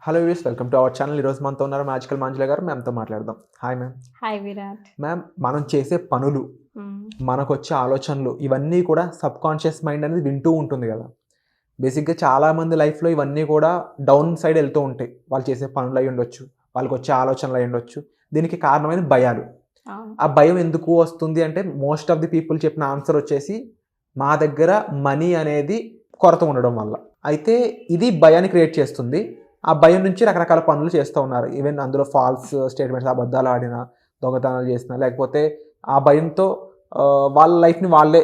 Hello views, welcome to our channel. ఈరోజు మనతో ఉన్నారు మ్యాజికల్ మంజుల గారు. మ్యామ్తో మాట్లాడదాం. Hi ma'am. Hi Virat. Ma'am, మనం చేసే పనులు, మనకు వచ్చే ఆలోచనలు ఇవన్నీ కూడా సబ్ కాన్షియస్ మైండ్ అనేది వింటూ ఉంటుంది కదా. బేసిక్గా చాలామంది లైఫ్లో ఇవన్నీ కూడా డౌన్ సైడ్ వెళ్తూ ఉంటాయి. వాళ్ళు చేసే పనులు అయి ఉండొచ్చు, వాళ్ళకి వచ్చే ఆలోచనలు అయి ఉండొచ్చు. దీనికి కారణమైన భయాలు. ఆ భయం ఎందుకు వస్తుంది అంటే మోస్ట్ ఆఫ్ ది పీపుల్ చెప్పిన ఆన్సర్ వచ్చేసి మా దగ్గర మనీ అనేది కొరత ఉండడం వల్ల. అయితే ఇది భయాన్ని క్రియేట్ చేస్తుంది. ఆ భయం నుంచి రకరకాల పనులు చేస్తూ ఉన్నారు. ఈవెన్ అందులో ఫాల్స్ స్టేట్మెంట్స్, అబద్ధాలు ఆడినా, దొంగతనాలు చేసినా, లేకపోతే ఆ భయంతో వాళ్ళ లైఫ్ని వాళ్ళే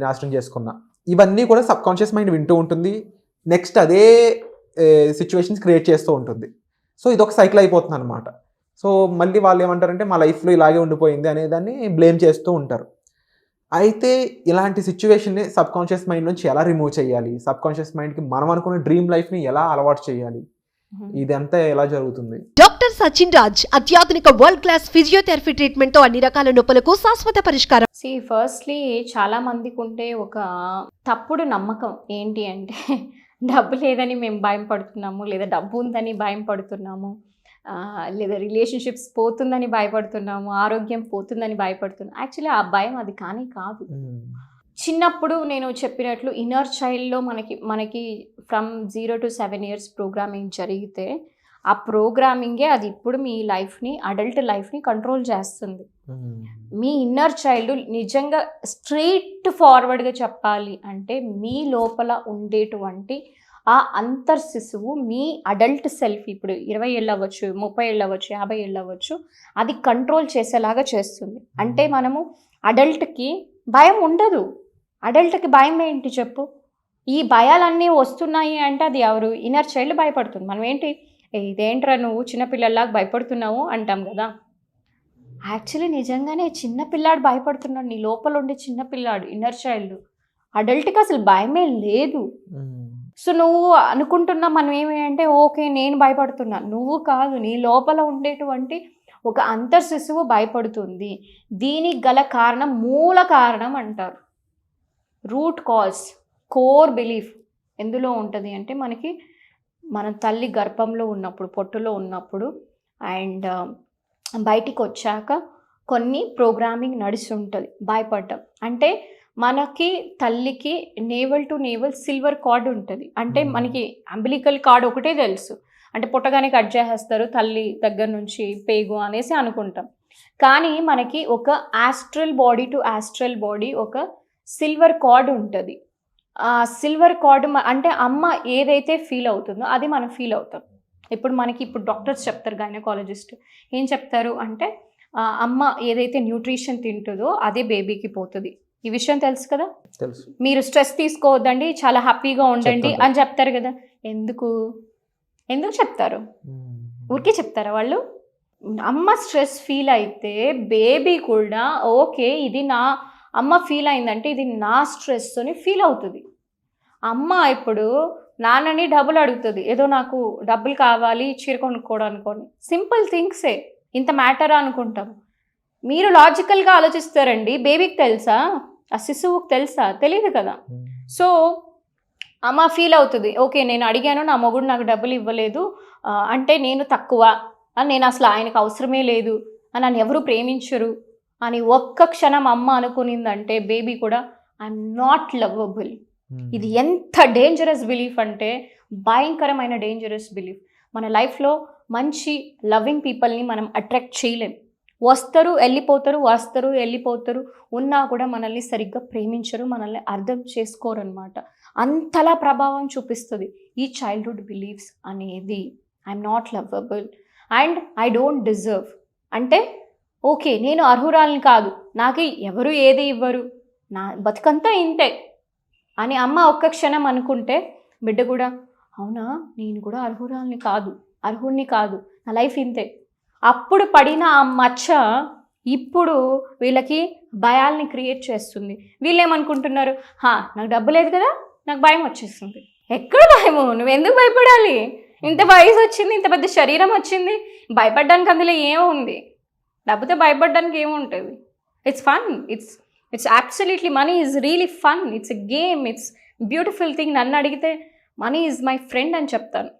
నాశనం చేసుకున్నా, ఇవన్నీ కూడా సబ్ కాన్షియస్ మైండ్ వింటూ ఉంటుంది. నెక్స్ట్ అదే సిచ్యువేషన్స్ క్రియేట్ చేస్తూ ఉంటుంది. సో ఇదొక సైకిల్ అయిపోతుంది అనమాట. సో మళ్ళీ వాళ్ళు ఏమంటారంటే మా లైఫ్లో ఇలాగే ఉండిపోయింది అనేదాన్ని బ్లేమ్ చేస్తూ ఉంటారు. అయితే ఇలాంటి సిచ్యువేషన్ని సబ్ కాన్షియస్ మైండ్ నుంచి ఎలా రిమూవ్ చేయాలి, సబ్ కాన్షియస్ మైండ్కి మనం అనుకున్న డ్రీమ్ లైఫ్ని ఎలా అలవాటు చేయాలి, ఇదంతా ఎలా జరుగుతుంది? డాక్టర్ సచిన్ రాజ్ అత్యాధునిక వరల్డ్ క్లాస్ ఫిజియోథెరపీ ట్రీట్మెంట్ తో అన్ని రకాల నొప్పులకు శాశ్వత పరిష్కారం. ఫస్ట్లీ చాలా మందికి ఉంటే ఒక తప్పుడు నమ్మకం ఏంటి అంటే డబ్బు లేదని మేము భయం పడుతున్నాము, లేదా డబ్బు ఉందని భయం పడుతున్నాము, లేదా రిలేషన్షిప్స్ పోతుందని భయపడుతున్నాము, ఆరోగ్యం పోతుందని భయపడుతున్నాము. యాక్చువల్లీ ఆ భయం అది కానీ కాదు. చిన్నప్పుడు నేను చెప్పినట్లు ఇన్నర్ చైల్డ్లో మనకి ఫ్రమ్ 0 to 7 years ప్రోగ్రామింగ్ జరిగితే ఆ ప్రోగ్రామింగే అది ఇప్పుడు మీ లైఫ్ని, అడల్ట్ లైఫ్ని కంట్రోల్ చేస్తుంది. మీ ఇన్నర్ చైల్డ్ నిజంగా స్ట్రెయిట్ ఫార్వర్డ్గా చెప్పాలి అంటే మీ లోపల ఉండేటువంటి ఆ అంతర్ శిశువు మీ అడల్ట్ సెల్ఫ్, ఇప్పుడు 20 ఏళ్ళు అవ్వచ్చు, 30 ఏళ్ళు అవ్వచ్చు, 50 ఏళ్ళు అవ్వచ్చు, అది కంట్రోల్ చేసేలాగా చేస్తుంది. అంటే మనము అడల్ట్కి భయం ఉండదు. అడల్ట్కి భయం ఏంటి చెప్పు? ఈ భయాలన్నీ వస్తున్నాయి అంటే అది ఎవరు? ఇన్నర్ చైల్డ్ భయపడుతుంది. మనం ఏంటి, ఇదేంట్రా నువ్వు చిన్నపిల్లలాగా భయపడుతున్నావు అంటాం కదా. యాక్చువల్లీ నిజంగానే చిన్నపిల్లాడు భయపడుతున్నాడు, నీ లోపల ఉండే చిన్నపిల్లాడు, ఇన్నర్ చైల్డ్. అడల్ట్కి అసలు భయమే లేదు. సో నువ్వు అనుకుంటున్నా మనం ఏమి అంటే ఓకే నేను భయపడుతున్నా, నువ్వు కాదు, నీ లోపల ఉండేటువంటి ఒక అంతర్ శిశువు భయపడుతుంది. దీనికి గల కారణం, మూల కారణం అంటారు, రూట్ కాజ్, కోర్ బిలీఫ్ ఎందులో ఉంటుంది అంటే మన తల్లి గర్భంలో ఉన్నప్పుడు, పొట్టులో ఉన్నప్పుడు అండ్ బయటికి వచ్చాక కొన్ని ప్రోగ్రామింగ్ నడిచి ఉంటుంది. భయపడ్డం అంటే మనకి తల్లికి naval to naval silver card ఉంటుంది. అంటే మనకి అంబిలికల్ కార్డ్ ఒకటే తెలుసు, అంటే పుట్టగానే కట్ చేసేస్తారు తల్లి దగ్గర నుంచి పేగు అనేసి అనుకుంటాం. కానీ మనకి ఒక astral body to astral body ఒక సిల్వర్ కార్డ్ ఉంటుంది. ఆ సిల్వర్ కార్డ్ అంటే అమ్మ ఏదైతే ఫీల్ అవుతుందో అది మనం ఫీల్ అవుతాం. ఇప్పుడు డాక్టర్స్ చెప్తారు, గైనకాలజిస్ట్ ఏం చెప్తారు అంటే అమ్మ ఏదైతే న్యూట్రిషన్ తింటుందో అదే బేబీకి పోతుంది. ఈ విషయం తెలుసు కదా. మీరు స్ట్రెస్ తీసుకోవద్దండి, చాలా హ్యాపీగా ఉండండి అని చెప్తారు కదా. ఎందుకు చెప్తారు? ఊరికే చెప్తారా వాళ్ళు? అమ్మ స్ట్రెస్ ఫీల్ అయితే బేబీ కూడా ఓకే ఇది నా అమ్మ ఫీల్ అయిందంటే ఇది నా స్ట్రెస్ అని ఫీల్ అవుతుంది. అమ్మ ఇప్పుడు నాన్నని డబ్బులు అడుగుతుంది, ఏదో నాకు డబ్బులు కావాలి చీర కొనుక్కోవడానికి, సింపుల్ థింగ్సే, ఇంత మ్యాటరా అనుకుంటాం. మీరు లాజికల్గా ఆలోచిస్తారండి. బేబీకి తెలుసా? ఆ శిశువుకి తెలుసా? తెలియదు కదా. సో అమ్మ ఫీల్ అవుతుంది, ఓకే నేను అడిగాను, నా మొగుడు నాకు డబ్బులు ఇవ్వలేదు అంటే నేను తక్కువ అని, నేను అసలు ఆయనకు అవసరమే లేదు అని, నన్ను ఎవరు ప్రేమించరు అని ఒక్క క్షణం అమ్మ అనుకునిందంటే బేబీ కూడా ఐఎమ్ నాట్ లవబుల్. ఇది ఎంత డేంజరస్ బిలీఫ్ అంటే భయంకరమైన డేంజరస్ బిలీఫ్. మన లైఫ్లో మంచి లవింగ్ పీపుల్ని మనం అట్రాక్ట్ చేయలేం. వస్తారు వెళ్ళిపోతారు, వస్తారు వెళ్ళిపోతారు, ఉన్నా కూడా మనల్ని సరిగ్గా ప్రేమించరు, మనల్ని అర్థం చేసుకోరు అనమాట. అంతలా ప్రభావం చూపిస్తుంది ఈ చైల్డ్హుడ్ బిలీఫ్స్ అనేది. I'm not lovable and I don't deserve అంటే ఓకే నేను అర్హురాలని కాదు, నాకు ఎవరు ఏది ఇవ్వరు, నా బతుకంతా ఇంతే అని అమ్మ ఒక్క క్షణం అనుకుంటే బిడ్డ కూడా అవునా నేను కూడా అర్హురాలని కాదు, అర్హుడిని కాదు, నా లైఫ్ ఇంతే. అప్పుడు పడిన ఆ మచ్చ ఇప్పుడు వీళ్ళకి భయాల్ని క్రియేట్ చేస్తుంది. వీళ్ళు ఏమనుకుంటున్నారు, నాకు డబ్బు లేదు కదా నాకు భయం వచ్చేస్తుంది. ఎక్కడ భయము? నువ్వెందుకు భయపడాలి? ఇంత వయసు వచ్చింది, ఇంత పెద్ద శరీరం వచ్చింది, భయపడడానికి అందులో ఏముంది? డబ్బుతో భయపడడానికి ఏముంటుంది? It's fun, it's absolutely, money is really fun, it's a game, it's beautiful thing. నన్ను అడిగితే మనీ ఈజ్ మై ఫ్రెండ్ అని చెప్తాను.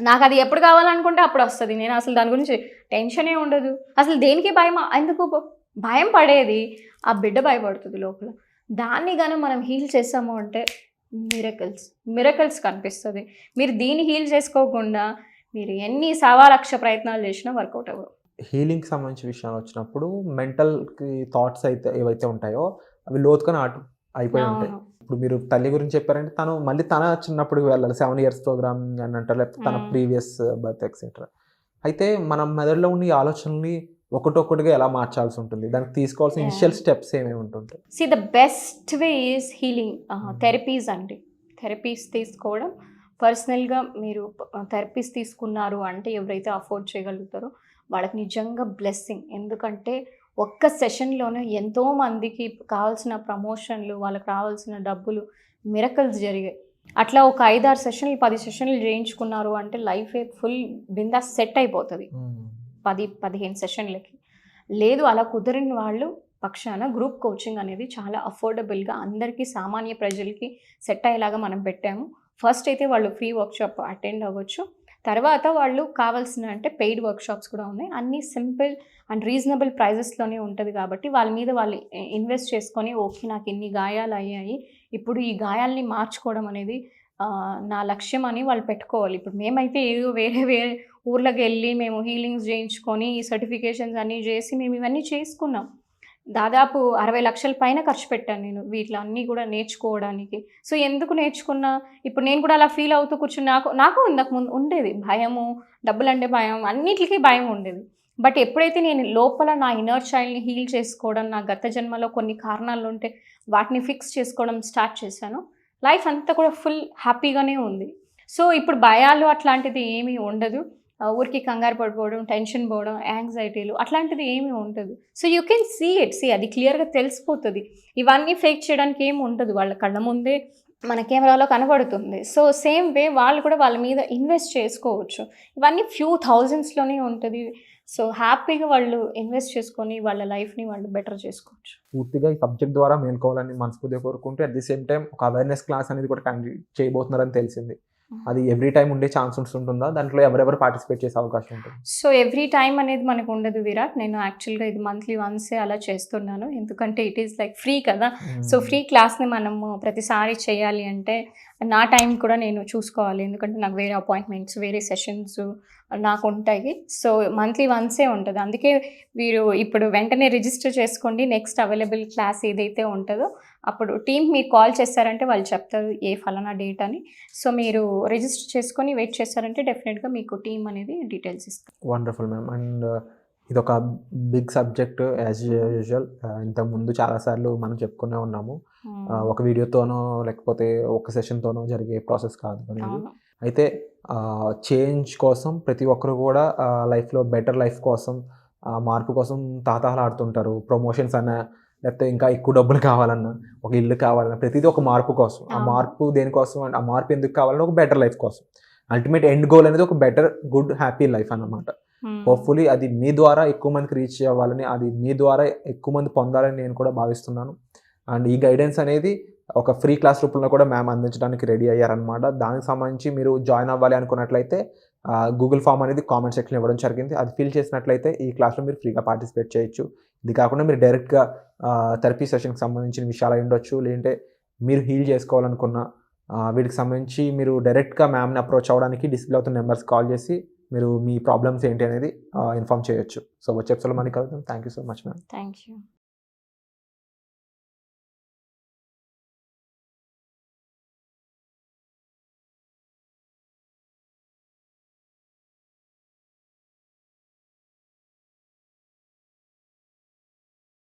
నాకు అది ఎప్పుడు కావాలనుకుంటే అప్పుడు వస్తుంది. నేను అసలు దాని గురించి టెన్షనే ఉండదు. అసలు దేనికి భయం, ఎందుకు భయం పడేది ఆ బిడ్డ భయపడుతుంది లోపల. దాన్ని కానీ మనం హీల్ చేసాము అంటే మిరకల్స్ కనిపిస్తుంది. మీరు దీన్ని హీల్ చేసుకోకుండా మీరు ఎన్ని 1,00,000 ప్రయత్నాలు చేసినా వర్కౌట్ అవ్వవు. హీలింగ్కి సంబంధించిన విషయాలు వచ్చినప్పుడు మెంటల్కి థాట్స్ అయితే ఏవైతే ఉంటాయో అవి లోతుకొని అయిపోయి ఉంటాయి. ఇప్పుడు మీరు తల్లి గురించి చెప్పారంటే తను మళ్ళీ తన చిన్నప్పుడు వెళ్ళాలి 7 years ప్రోగ్రామింగ్ అని అంటారు, లేకపోతే తన ప్రీవియస్ బర్త్ ఎక్సెట్రా. అయితే మనం మెదడులో ఉన్న ఈ ఆలోచనల్ని ఒకటొక్కటిగా ఎలా మార్చాల్సి ఉంటుంది, దానికి తీసుకోవాల్సిన ఇనిషియల్ స్టెప్స్ ఏమేమి ఉంటుంటాయి? The best way is healing. Therapies అండి, థెరపీస్ తీసుకోవడం. పర్సనల్గా మీరు థెరపీస్ తీసుకున్నారు అంటే ఎవరైతే అఫోర్డ్ చేయగలుగుతారో వాళ్ళకి నిజంగా బ్లెస్సింగ్. ఎందుకంటే ఒక్క సెషన్లోనే ఎంతోమందికి కావాల్సిన ప్రమోషన్లు, వాళ్ళకి రావాల్సిన డబ్బులు, మిరకల్స్ జరిగాయి. అట్లా ఒక 5-6 సెషన్లు 10 సెషన్లు చేయించుకున్నారు అంటే లైఫే ఫుల్ బిందా సెట్ అయిపోతుంది 10-15 సెషన్లకి. లేదు అలా కుదిరిన వాళ్ళు పక్షాన గ్రూప్ కోచింగ్ అనేది చాలా అఫోర్డబుల్గా అందరికీ సామాన్య ప్రజలకి సెట్ అయ్యేలాగా మనం పెట్టాము. ఫస్ట్ అయితే వాళ్ళు ఫ్రీ వర్క్షాప్ అటెండ్ అవ్వచ్చు. తర్వాత వాళ్ళు కావాల్సిన అంటే పెయిడ్ వర్క్షాప్స్ కూడా ఉన్నాయి. అన్నీ సింపుల్ అండ్ రీజనబుల్ ప్రైజెస్లోనే ఉంటుంది కాబట్టి వాళ్ళ మీద వాళ్ళు ఇన్వెస్ట్ చేసుకొని ఓకే నాకు ఇన్ని గాయాలు అయ్యాయి, ఇప్పుడు ఈ గాయాల్ని మార్చుకోవడం అనేది నా లక్ష్యం అని వాళ్ళు పెట్టుకోవాలి. ఇప్పుడు మేమైతే ఏదో వేరే ఊర్లోకి వెళ్ళి మేము హీలింగ్స్ చేయించుకొని ఈ సర్టిఫికేషన్స్ అన్నీ చేసి మేము ఇవన్నీ చేసుకున్నాం. దాదాపు 60 లక్షల పైన ఖర్చు పెట్టాను నేను వీటిలన్నీ కూడా నేర్చుకోవడానికి. సో ఎందుకు నేర్చుకున్నా, ఇప్పుడు నేను కూడా అలా ఫీల్ అవుతూ కూర్చుని నాకు ఇంతకు ముందు ఉండేది భయము, డబ్బులు అంటే భయం, అన్నిటికీ భయం ఉండేది. బట్ ఎప్పుడైతే నేను లోపల నా ఇన్నర్ చైల్డ్ని హీల్ చేసుకోవడం, నా గత జన్మలో కొన్ని కారణాలు ఉంటే వాటిని ఫిక్స్ చేసుకోవడం స్టార్ట్ చేశాను, లైఫ్ అంతా కూడా ఫుల్ హ్యాపీగానే ఉంది. సో ఇప్పుడు భయాలు అట్లాంటిది ఏమీ ఉండదు. ఊరికి కంగారు పడిపోవడం, టెన్షన్ పోవడం, యాంగ్జైటీలు అట్లాంటిది ఏమీ ఉండదు. సో యూ కెన్ సీ అది క్లియర్గా తెలిసిపోతుంది. ఇవన్నీ ఫేక్ చేయడానికి ఏమి ఉండదు, వాళ్ళ కళ్ళ ముందే మన కెమెరాలో కనబడుతుంది. సో సేమ్ వే వాళ్ళు కూడా వాళ్ళ మీద ఇన్వెస్ట్ చేసుకోవచ్చు. ఇవన్నీ ఫ్యూ థౌజండ్స్లోనే ఉంటుంది. సో హ్యాపీగా వాళ్ళు ఇన్వెస్ట్ చేసుకొని వాళ్ళ లైఫ్ని వాళ్ళు బెటర్ చేసుకోవచ్చు. పూర్తిగా ఈ సబ్జెక్ట్ ద్వారా మేల్కోవాలని మనస్ఫూర్తిగా కోరుకుంటూ అట్ ది సేమ్ టైం ఒక అవేర్నెస్ క్లాస్ అనేది కూడా కండక్ట్ చేయబోతున్నారని తెలిసింది. అది ఎవ్రీ టైం ఉండే ఛాన్స్ ఉంటుందా, దాంట్లో ఎవరెవరు పార్టిసిపేట్ చేసే అవకాశం ఉంటుంది? సో ఎవ్రీ టైం అనేది మనకు ఉండదు విరాట్. నేను యాక్చువల్గా ఇది మంత్లీ వన్సే అలా చేస్తున్నాను, ఎందుకంటే ఇట్ ఈస్ లైక్ ఫ్రీ కదా. సో ఫ్రీ క్లాస్ని మనము ప్రతిసారి చేయాలి అంటే నా టైం కూడా నేను చూసుకోవాలి, ఎందుకంటే నాకు వేరే అపాయింట్మెంట్స్, వేరే సెషన్స్ నాకు ఉంటాయి. సో మంత్లీ వన్సే ఉంటుంది. అందుకే మీరు ఇప్పుడు వెంటనే రిజిస్టర్ చేసుకోండి. నెక్స్ట్ అవైలబుల్ క్లాస్ ఏదైతే ఉంటుందో అప్పుడు టీమ్ మీరు కాల్ చేస్తారంటే వాళ్ళు చెప్తారు ఏ ఫలానా డేట్ అని. సో మీరు రిజిస్టర్ చేసుకొని వెయిట్ చేస్తారంటే డెఫినెట్గా మీకు టీమ్ అనేది డీటెయిల్స్ ఇస్తారు. Wonderful ma'am. అండ్ ఇది ఒక బిగ్ సబ్జెక్ట్ యాజ్ యూజువల్. ఇంతకుముందు చాలాసార్లు మనం చెప్పుకునే ఉన్నాము, ఒక వీడియోతోనో లేకపోతే ఒక సెషన్తోనో జరిగే ప్రాసెస్ కాదు అనేది. అయితే చేంజ్ కోసం ప్రతి ఒక్కరు కూడా లైఫ్లో బెటర్ లైఫ్ కోసం, మార్పు కోసం తాతహలాడుతుంటారు. ప్రమోషన్స్ అన్న, లేకపోతే ఇంకా ఎక్కువ డబ్బులు కావాలన్నా, ఒక ఇల్లు కావాలన్నా, ప్రతిదీ ఒక మార్పు కోసం. ఆ మార్పు దేనికోసం అంటే ఆ మార్పు ఎందుకు కావాలన్నా ఒక బెటర్ లైఫ్ కోసం. అల్టిమేట్ ఎండ్ గోల్ అనేది ఒక బెటర్, గుడ్, హ్యాపీ లైఫ్ అన్నమాట. హోప్ఫుల్లీ అది మీ ద్వారా ఎక్కువ మందికి రీచ్ అవ్వాలని, అది మీ ద్వారా ఎక్కువ మంది పొందాలని నేను కూడా భావిస్తున్నాను. అండ్ ఈ గైడెన్స్ అనేది ఒక ఫ్రీ క్లాస్ రూపంలో కూడా మ్యామ్ అందించడానికి రెడీ అయ్యారనమాట. దానికి సంబంధించి మీరు జాయిన్ అవ్వాలి అనుకున్నట్లయితే గూగుల్ ఫామ్ అనేది కామెంట్ సెక్షన్ ఇవ్వడం జరిగింది. అది ఫిల్ చేసినట్లయితే ఈ క్లాస్లో మీరు ఫ్రీగా పార్టిసిపేట్ చేయొచ్చు. ఇది కాకుండా మీరు డైరెక్ట్గా థెరపీ సెషన్కి సంబంధించిన విషయాలు ఉండొచ్చు, లేదంటే మీరు హీల్ చేసుకోవాలనుకున్న వీటికి సంబంధించి మీరు డైరెక్ట్గా మ్యామ్ని అప్రోచ్ అవ్వడానికి డిస్ప్లే అవుతున్న నెంబర్స్ కాల్ చేసి మీరు మీ ప్రాబ్లమ్స్ ఏంటి అనేది ఇన్ఫార్మ్ చేయొచ్చు. సో వచ్చే ఎపిసోడ్లో మనకి కలుద్దాం. Thank you so much ma'am. Thank you.